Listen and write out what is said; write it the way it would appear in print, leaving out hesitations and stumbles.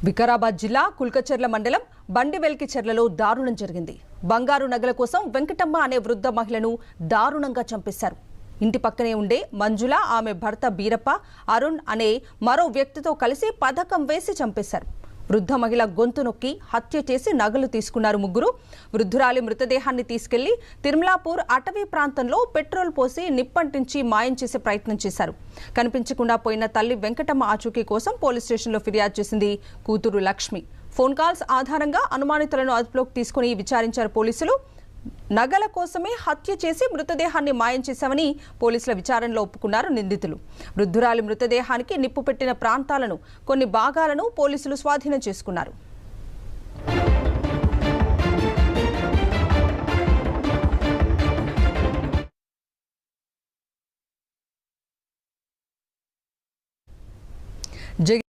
వికారాబాద్ జిల్లా కుల్కచర్ల మండలం బండివెల్కిచెర్లలో దారుణం జరిగింది. బంగారు నగల కోసం వెంకటమ్మ అనే వృద్ధ మహిళను దారుణంగా చంపేశారు. ఇంటి పక్కనే ఉండే మంజుల, ఆమె భర్త బీరప్ప, అరుణ్ అనే మరో వ్యక్తితో కలిసి పథకం వేసి చంపేశారు. వృద్ధ మహిళ గొంతు నొక్కి హత్య చేసి నగలు తీసుకున్నారు ముగ్గురు. వృద్ధురాలి మృతదేహాన్ని తీసుకెళ్లి తిరుమలాపూర్ అటవీ ప్రాంతంలో పెట్రోల్ పోసి నిప్పంటించి మాయం చేసే ప్రయత్నం చేశారు. కనిపించకుండా పోయిన తల్లి వెంకటమ్మ ఆచూకీ కోసం పోలీస్ స్టేషన్లో ఫిర్యాదు చేసింది కూతురు లక్ష్మి. ఫోన్ కాల్స్ ఆధారంగా అనుమానితులను అదుపులోకి తీసుకుని విచారించారు పోలీసులు. నగల కోసమే హత్య చేసి మృతదేహాన్ని మాయం చేశామని పోలీసుల విచారణలో ఒప్పుకున్నారు నిందితులు. వృద్ధురాలి మృతదేహానికి నిప్పు పెట్టిన ప్రాంతాలను, కొన్ని భాగాలను పోలీసులు స్వాధీనం చేసుకున్నారు.